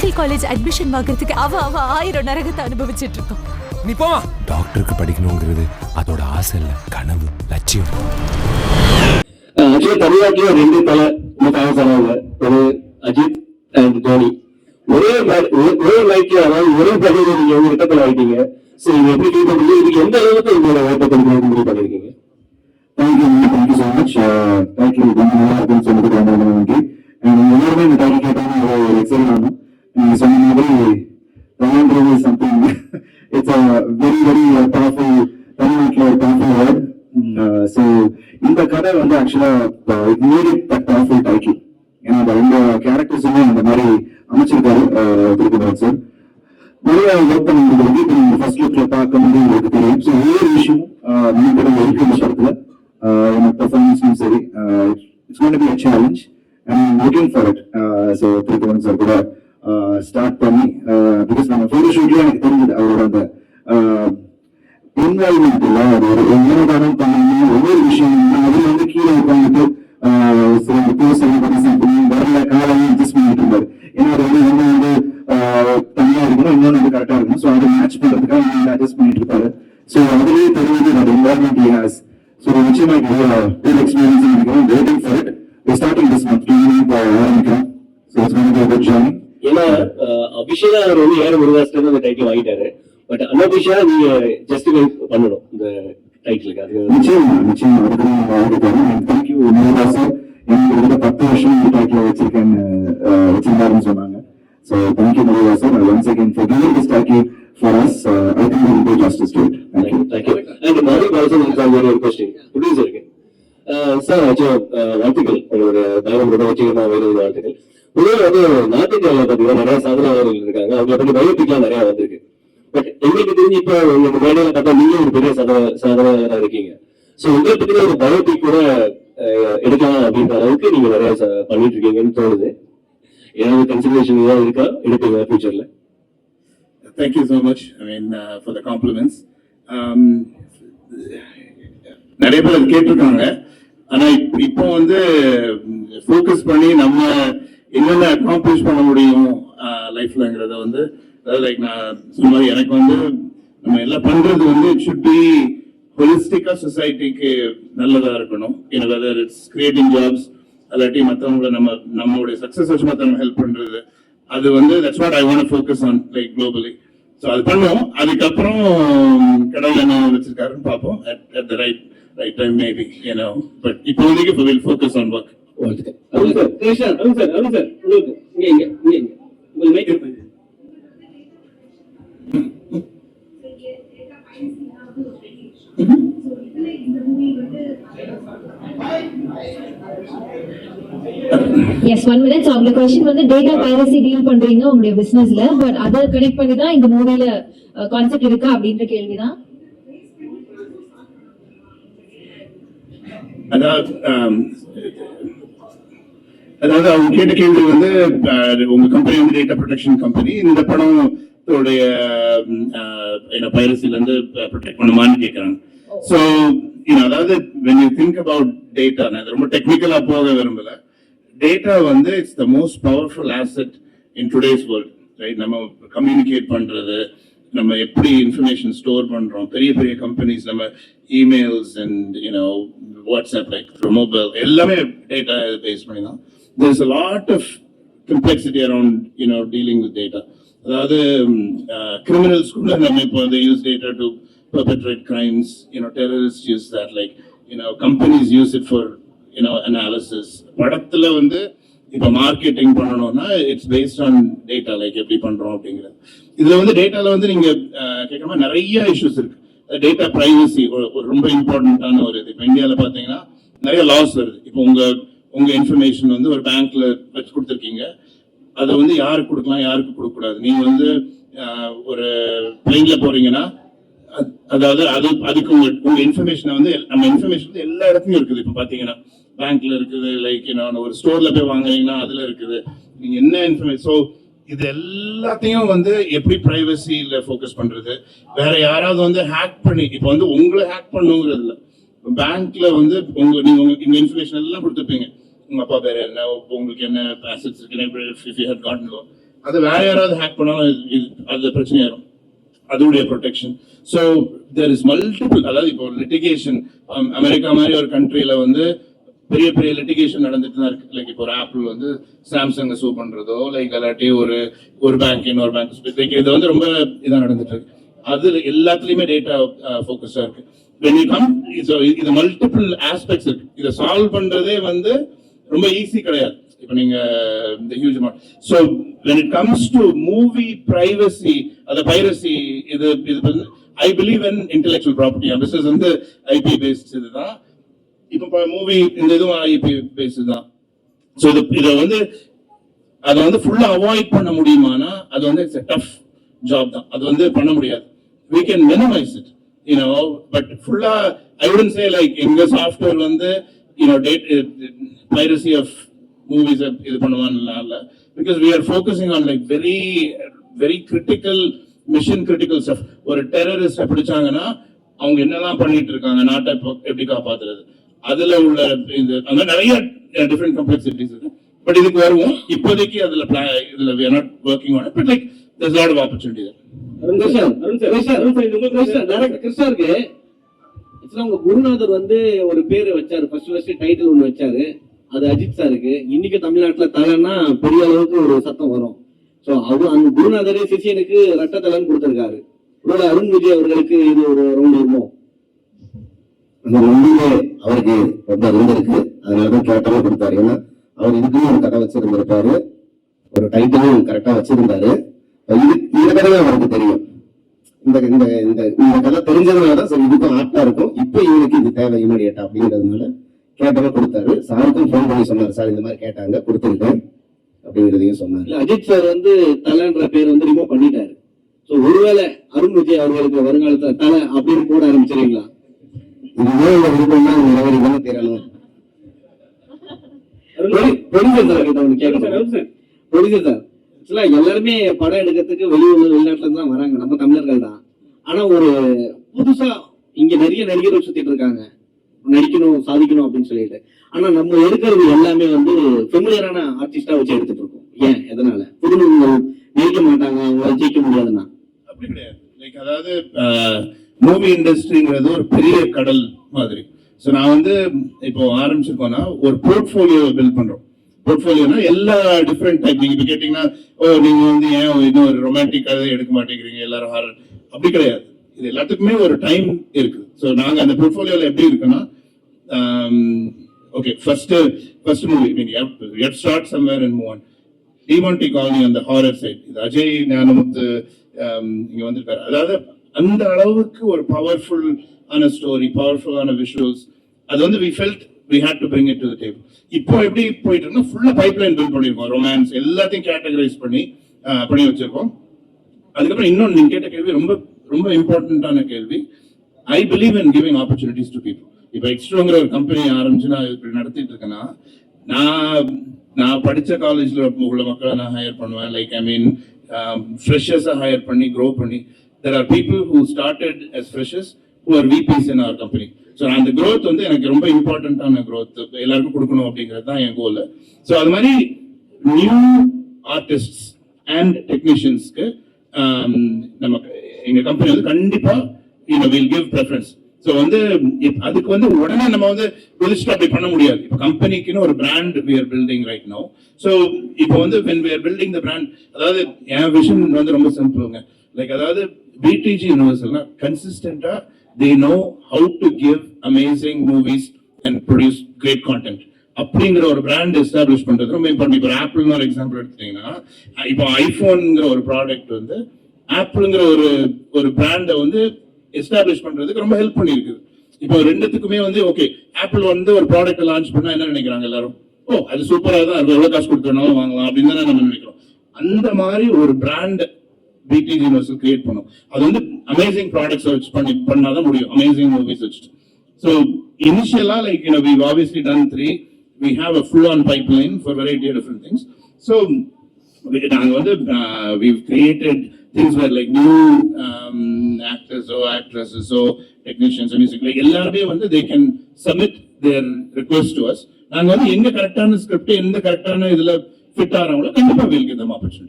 Medical college admission வாங்குறதுக்கு அவ 1000 நரகத்தை அனுபவிச்சிட்டு இருக்கோம். நீ போமா. டாக்டருக்கு படிக்கணுங்கிறது அதோட ஆசை இல்ல, கனவு, லட்சியம். தமிழ்நாட்டில 2 தலை சொன்னாங்க, ஒரு அஜித் அண்ட் தோனி. ஒரே மைக்கு, அதாவது ஒரே பகுதியில் நீங்க ஒரு இடத்துல ஆயிட்டீங்க. சரி, எப்படி இதுக்கு எந்த அளவுக்கு உங்களோட ஓட்ட கொடுக்கணும் முடிவு பண்ணிருக்கீங்க? Thank you so much. தேங்க்யூ. நல்லா இருக்குன்னு சொல்லிட்டு நன்றி. எல்லாருமே இந்த டைம் கேட்டாங்க, ஒரு எக்ஸைட் ஆகும். நீங்க சொன்ன மாதிரி தமிழ்ன்றது something, it's very very powerful, தமிழ்நாட்டில் ஒரு பவர்ஃபுல் வேர்ட். ஸோ இந்த கதை வந்து ஆக்சுவலா it needed that powerful title. ஏன்னா அந்த 2 கேரக்டர்ஸுமே அந்த மாதிரி அமைச்சிருக்காரு திருக்குமார் சார். நிறைய ஒர்க் பண்ணிட்டு இப்போ நீங்க ஃபர்ஸ்ட் லுக்ல பார்க்கும்போது உங்களுக்கு தெரியும். ஸோ ஒவ்வொரு விஷயமும் நீங்க இருக்கு இந்த படத்துல. எனக்கு பெர்ஃபார்மன்ஸும் சரி, it's going to be a challenge and I'm looking for it. So Thirukumar sir கூட ஸ்டார்ட் பண்ணி, பிகாஸ் நம்ம ஃபோட்டோ ஷூட்லயே எனக்கு தெரிஞ்சது அவரோட அந்த இன்வால்வ்மெண்ட் இல்லை. அது ஒரு என்னதானம் பண்ணணும், ஒவ்வொரு விஷயம் அதுல வந்து கீழே உட்காந்துட்டு சில வரல காலையும் அட்ஜஸ்ட் பண்ணிட்டு இருந்தாரு. ஏன்னா அது வந்து ஒண்ணு வந்து தனியா இருக்கணும், இன்னொன்று வந்து கரெக்டா இருக்கணும். ஸோ அதை மேட்ச் பண்றதுக்காக வந்து அட்ஜஸ்ட் பண்ணிட்டு இருப்பாரு. ஸோ அதுலேயே தெரிஞ்சது அந்த என்வால்மெண்ட் ஹி ஹாஸ். ஸோ நிச்சயமா குட் எக்ஸ்பீரியன்ஸ் நினைக்கிறோம். Waiting for it. We starting this month ஆரம்பிக்கிறோம். So it's going to be a good journey. ஏன்னா அபிஷேகா அவர் வந்து 1 வருஷத்துல அந்த டைட்டில் வாங்கிட்டாரு. பட் அனபிஷா நீங்க ஜஸ்டிஃபை பண்ணணும் இந்த டைட்டிலுக்கு. அது நிச்சயமா அதுக்கு நான் வாங்கிட்டேன். Thank you Nirmala sir. எனக்கு 10 வருஷம் இந்த டைட்டில் வச்சிருந்தாருன்னு சொன்னாங்க. So thank you Nirmala sir. Once again for giving this title for us. I think we will do justice to it. Thank you. And Malik also ஒரு क्वेश्चन ப்ரொடியூசருக்கு. சார் வாழ்த்துக்கள், உங்களோட பயணம் வெற்றிகரமாக வேறு வாழ்த்துக்கள். பொதுவாக வந்து நார்த் இந்தியாவில் பார்த்தீங்கன்னா நிறைய சாதனையாளர்கள் இருக்காங்க. அவங்களை பற்றி பயோபிக்லாம் நிறைய வந்திருக்கு. பட் எங்களுக்கு தெரிஞ்சு இப்போ உங்க மேடையில பார்த்தா நீங்க ஒரு பெரிய சாதனையாளராக இருக்கீங்க. ஸோ உங்களை பத்தி ஒரு பயோபிக் கூட எடுக்கலாம் அப்படின்ற அளவுக்கு நீங்க நிறைய பண்ணிட்டு இருக்கீங்கன்னு தோணுது. ஏதாவது கன்சிடரேஷன் ஏதாவது இருக்கா எடுப்பீங்க ஃபியூச்சர்ல? Thank you so much. I mean, for the compliments. நிறைய பேர் அது கேட்டிருக்காங்க. ஆனா இப்போ வந்து ஃபோக்கஸ் பண்ணி நம்ம என்னென்ன அக்காம்ப்ளிஷ் பண்ண முடியும் லைஃப்லங்கிறத வந்து, அதாவது லைக் நான் சொன்ன எனக்கு வந்து நம்ம எல்லாம் பண்றது வந்து இட் ஷுட் பி ஹோலிஸ்டிக்கா சொசைட்டிக்கு நல்லதா இருக்கணும். வெதர் இட்ஸ் கிரியேட்டிங் ஜாப்ஸ், அல்லாட்டி மற்றவங்களை நம்மளுடைய சக்சஸ் வச்சு மற்றவங்க ஹெல்ப் பண்றது, அது வந்து that's what I want to focus on like globally. So அது பண்ணுவோம். அதுக்கப்புறம் கடவுள் என்ன வச்சிருக்காருன்னு பார்ப்போம். at the right time maybe, but இப்போதைக்கு we will focus on work. Yes, 1 minute. So, the question வந்து data piracy deal பண்றீங்க உங்களுடைய பிசினஸ்ல, பட் அதை கனெக்ட் பண்ணி தான் இந்த மூவில கான்செப்ட் இருக்கா அப்படின்ற கேள்விதான். அதாவது அவங்க கேட்ட கேள்வி வந்து உங்க கம்பெனி வந்து டேட்டா ப்ரொடெக்ஷன் கம்பெனி, இந்த படத்தோடைய பைரசில இருந்து ப்ரொடெக்ட் பண்ணுமான்னு கேட்கறாங்க. ஸோ அதாவது when you think about data, நான் ரொம்ப டெக்னிக்கலா போக விரும்பல. டேட்டா வந்து it's the most powerful asset in today's world, right? நம்ம கம்யூனிகேட் பண்றது, நம்ம எப்படி இன்ஃபர்மேஷன் ஸ்டோர் பண்றோம், பெரிய பெரிய கம்பெனிஸ் நம்ம emails and WhatsApp like mobile எல்லாமே டேட்டா பேஸ் பண்ணி தான். there's a lot of complexity around dealing with data. அதாவது criminals கூட நம்ம இப்போ வந்து use data to perpetrate crimes, terrorists use that, like companies use it for analysis. படத்துல வந்து இப்போ மார்க்கெட்டிங் பண்ணணும்னா it's based on data, like எப்படி பண்றோம் அப்படிங்கிறது. இதுல வந்து டேட்டால வந்து நீங்க கேட்குற மாதிரி நிறைய இஷ்யூஸ் இருக்கு. டேட்டா பிரைவசி ஒரு ரொம்ப இம்பார்ட்டன்டான ஒரு இது. இப்போ இந்தியாவில் பார்த்தீங்கன்னா நிறைய லாஸ் வருது. இப்போ உங்க இன்ஃபர்மேஷன் வந்து ஒரு பேங்க்ல வச்சு கொடுத்துருக்கீங்க, அதை வந்து யாருக்கு கொடுக்கலாம், யாருக்கு கொடுக்கக்கூடாது. நீங்க வந்து ஒரு பிளேன்ல போறீங்கன்னா, அதாவது அதுக்கு உங்க இன்ஃபர்மேஷனை வந்து நம்ம இன்ஃபர்மேஷன் வந்து எல்லா இடத்துலயும் இருக்குது. இப்போ பாத்தீங்கன்னா பேங்க்ல இருக்குது, லைக் ஒரு ஸ்டோர்ல போய் வாங்குறீங்கன்னா அதுல இருக்குது. நீங்க என்ன இன்ஃபர்மேஷன், ஸோ இது எல்லாத்தையும் வந்து எப்படி பிரைவசியில ஃபோக்கஸ் பண்றது, வேற யாராவது வந்து ஹேக் பண்ணி, இப்போ வந்து உங்களை ஹேக் பண்ணுங்கிறது இல்லை. பேங்க்ல வந்து நீங்க இன்ஃபர்மேஷன் எல்லாம் கொடுத்துருப்பீங்க, உங்க அப்பா பேர் என்ன, உங்களுக்கு என்ன அசெட்ஸ் இருக்கு, if you had gotten loan, அதை வேற யாராவது ஹேக் பண்ணாலும் அது பிரச்சனையாயிரும். அதோடைய protection. So there is multiple, அதாவது இப்போ லிட்டிகேஷன் அமெரிக்கா மாதிரி ஒரு கண்ட்ரியில வந்து பெரிய பெரிய லிட்டிகேஷன் நடந்துட்டு தான் இருக்கு. லைக் இப்போ ஒரு ஆப்பிள் வந்து சாம்சங்கை சூ பண்றதோ, லைக் அல்லாட்டி ஒரு பேங்க் இன்னொரு பேங்க், லைக் இது வந்து ரொம்ப இதாக நடந்துட்டு இருக்கு. அது எல்லாத்துலயுமே டேட்டா ஃபோக்கஸா இருக்கு. when you come, இது மல்டிபிள் ஆஸ்பெக்ட்ஸ் இருக்கு. இதை சால்வ் பண்றதே வந்து ரொம்ப ஈஸி கிடையாது. இப்போ நீங்க இந்த huge amount. So when it comes to movie privacy, அது பைரசி, இது வந்து I believe in intellectual property. This is வந்து IP based இதுதான். இப்போ மூவி இந்த இதுவும் IP based தான். ஸோ இதை வந்து அதை வந்து ஃபுல்லா அவாய்ட் பண்ண முடியுமானா அது வந்து இட்ஸ் a tough job தான். அது வந்து பண்ண முடியாது. We can minimize it, you know, but fulla I wouldn't say like எங்க சாஃப்ட்வேர் வந்து piracy of movies இது பண்ணுவான்ல, because we are focusing on like very very critical mission critical stuff. ஒரு terrorist பிடிச்சாங்கன்னா அவங்க என்னெல்லாம் பண்ணிட்டு இருக்காங்க, நாட்டை எப்படி காப்பாத்துறது, அதுல உள்ள இந்த அந்த நிறைய டிஃபரெண்ட் காம்ப்ளெக்சிட்டிஸ் இருக்கு. பட் இதுக்கு வருவோம். இப்போதைக்கு இதுல we are not working on it, but like there's a lot of opportunity there. கிருஷ்ணருக்கு உங்க குருநாதர் வந்து ஒரு பேரு வச்சாரு, ஃபர்ஸ்ட் டைட்டில் ஒண்ணு வச்சாரு, அது அஜித் சாருக்கு. இன்னைக்கு தமிழ்நாட்டுல தலைன்னா பெரிய அளவுக்கு ஒரு சத்தம் வரும். சோ அந்த குருநாதரே சிஷியனுக்கு ரட்ட தலைன்னு கொடுத்திருக்காரு. ஒருவேளை அருண் விஜய் அவர்களுக்கு இது ஒரு ரவுண்ட் வருமோ? அந்த ரவுண்டிலே அவருக்கு ரொம்ப இருந்திருக்கு, அதனாலதான் கேட்டாலே கொடுத்தாரு. ஏன்னா அவர் இதுக்குன்னு ஒரு கதை வச்சிருந்திருப்பாரு, ஒரு டைட்டிலும் கரெக்டா வச்சிருந்தாரு. இந்த கதை அவருக்கு தெரியும். இந்த இந்த இந்த இந்த கதை தெரிஞ்சதுனாலதான் சரி இதுக்கும் ஆப்டா இருக்கும், இப்ப இவனுக்கு இது தேவை இமீடியட்டா அப்படிங்கிறதுனால கேட்டவங்க கொடுத்தாரு. சாருக்கும் ஃபோன் பண்ணி சொன்னாரு, சார் இந்த மாதிரி கேட்டாங்க, கொடுத்துருக்கேன் அப்படிங்கிறதையும் சொன்னாரு. அஜித் சார் வந்து தலைன்ற பேர் வந்து ரிமூவ் பண்ணிட்டாரு. சோ ஒருவேளை அருண் விஜய் அவர்களுக்கு வருங்காலத்துல தலை அப்படின்னு போட ஆரம்பிச்சிருவீங்களா? இதுவே உங்க விருப்பம் தான், நிறைவேறிதானே தெரியணும். ப்ரொடியூசர் சார் கிட்ட ஒண்ணு கேட்கணும். ப்ரொடியூசர் சார், எல்லாருமே படம் எடுக்கிறதுக்கு வெளிநாட்டுல இருந்து தான் வராங்க, நம்ம தமிழர்கள் தான். ஆனா ஒரு புதுசா இங்க நிறைய நடிகர்கள் சுத்திட்டு இருக்காங்க, நடிக்கணும் சாதிக்கணும் அப்படின்னு சொல்லிட்டு. ஆனா நம்ம எடுக்கிறது எல்லாமே வந்து ஃபெமிலியரான ஆர்டிஸ்டா வச்சு எடுத்துட்டு இருக்கோம். ஏன், எதனால? புதுமுகங்கள் நடிக்க மாட்டாங்க, அவங்களால ஜெயிக்க முடியாதுன்னா? அப்படி கிடையாது. லைக் அதாவது மூவி இண்டஸ்ட்ரிங்கிறது ஒரு பெரிய கடல் மாதிரி. ஸோ நான் வந்து இப்போ ஆரம்பிச்சிருக்கோம்னா ஒரு போர்ட்ஃபோலியோ பில்ட் பண்றோம். போர்ட்ஃபோலியோனா எல்லா டிஃப்ரெண்ட் டைப். நீங்க இப்போ கேட்டீங்கன்னா, நீங்க வந்து ஏன் இன்னும் ஒரு ரொமான்டிக் கதை எடுக்க மாட்டேங்கிறீங்க, எல்லாரும் ஹாரர், அப்படி கிடையாது. இது எல்லாத்துக்குமே ஒரு டைம் இருக்கு. ஸோ நாங்க அந்த போர்ட்ஃபோலியோல எப்படி இருக்குன்னா, okay first movie you have to start somewhere and move on. Demonte colony அந்த ஹாரர் சைட், இது அஜய் ஞானமுத்து இங்க வந்திருக்காரு. அதாவது அந்த அளவுக்கு ஒரு பவர்ஃபுல் ஆன ஸ்டோரி, பவர்ஃபுல் ஆன விஷுவல்ஸ், அது வந்து we felt we had to bring it to the table. இப்போ எப்படி போயிட்டு இருக்கோம், ஃபுல்லா பைப்லைன் பில்ட் பண்ணிருக்கோம், ரொமான்ஸ் எல்லாத்தையும் கேட்டகரைஸ் பண்ணி வச்சிருக்கோம். அதுக்கப்புறம் இன்னொன்று நீங்க கேட்ட கேள்வி ரொம்ப ரொம்ப இம்பார்ட்டன்டான கேள்வி. I believe in giving opportunities to people. இப்போ எக்ஸ்ட்ரோங்கிற ஒரு கம்பெனி ஆரம்பிச்சு நான் இப்படி நடத்திட்டு இருக்கேன்னா, நான் படிச்ச காலேஜ்ல உள்ள மக்களை நான் ஹையர் பண்ணுவேன். லைக் ஐ மீன் ஃப்ரெஷர்ஸை ஹையர் பண்ணி க்ரோ பண்ணி, there are people who started as freshers who are VPs in our company. So அந்த growth வந்து எனக்கு ரொம்ப இம்பார்ட்டன்டான growth, எல்லாருக்கும் கொடுக்கணும் அப்படிங்கிறது தான் என் கோல். ஸோ அது மாதிரி நியூ ஆர்டிஸ்ட்ஸ் அண்ட் டெக்னீஷியன்ஸ்க்கு நமக்கு எங்க கம்பெனி வந்து கண்டிப்பா வில் கிவ் ப்ரெஃபரன்ஸ். ஸோ வந்து அதுக்கு வந்து உடனே நம்ம வந்து வெளிச்சிட்டு அப்படி பண்ண முடியாது. இப்போ கம்பெனிக்குன்னு ஒரு brand we are building right now. So இப்போ வந்து when we are building the brand, அதாவது என் விஷன் வந்து ரொம்ப சிம்பிளுங்க. லைக் அதாவது BTG யூனிவர்சல்னா கன்சிஸ்டண்டா they know how to give amazing movies and produce great content. அப்படிங்கிற ஒரு பிராண்ட் எஸ்டாப்ளிஷ் பண்றது ரொம்ப இம்பார்ட்டன்ட். இப்போ ஆப்பிள்னு ஒரு எக்ஸாம்பிள் எடுத்துட்டீங்கன்னா, இப்போ ஐபோன்ங்கிற ஒரு ப்ராடக்ட் வந்து ஆப்பிள்ங்கிற ஒரு பிராண்டை வந்து எஸ்டாப்ளிஷ் பண்றதுக்கு ரொம்ப ஹெல்ப் பண்ணிருக்கு. இப்போ ரெண்டுத்துக்குமே வந்து ஓகே, ஆப்பிள் வந்து ஒரு ப்ராடக்ட் லான்ச் பண்ணா என்ன நினைக்கிறாங்க எல்லாரும், அது சூப்பரா தான் இருக்கும், எவ்வளவு காசு கொடுத்தனாலும் வாங்கலாம் அப்படின்னு தானே நம்ம நினைக்கிறோம். அந்த மாதிரி ஒரு பிராண்ட் BTG யூனிவர்சல் கிரியேட் பண்ணும். அது வந்து அமேசிங் ப்ராடக்ட்ஸ் வச்சு பண்ணாதான் முடியும், அமேசிங் மூவிஸ் வச்சுட்டு. ஸோ இனிஷியலா like we've obviously done 3. We have a full on pipeline for variety of different things. So நாங்க வந்து we've created things where like new actors or actresses or technicians and music, like எல்லாருமே வந்து they can submit their request to us. நாங்க வந்து எங்க கரெக்டான script, எந்த கரெக்டான இதுல ஃபிட் ஆகிறவங்களோ கண்டிப்பா we'll give them opportunity.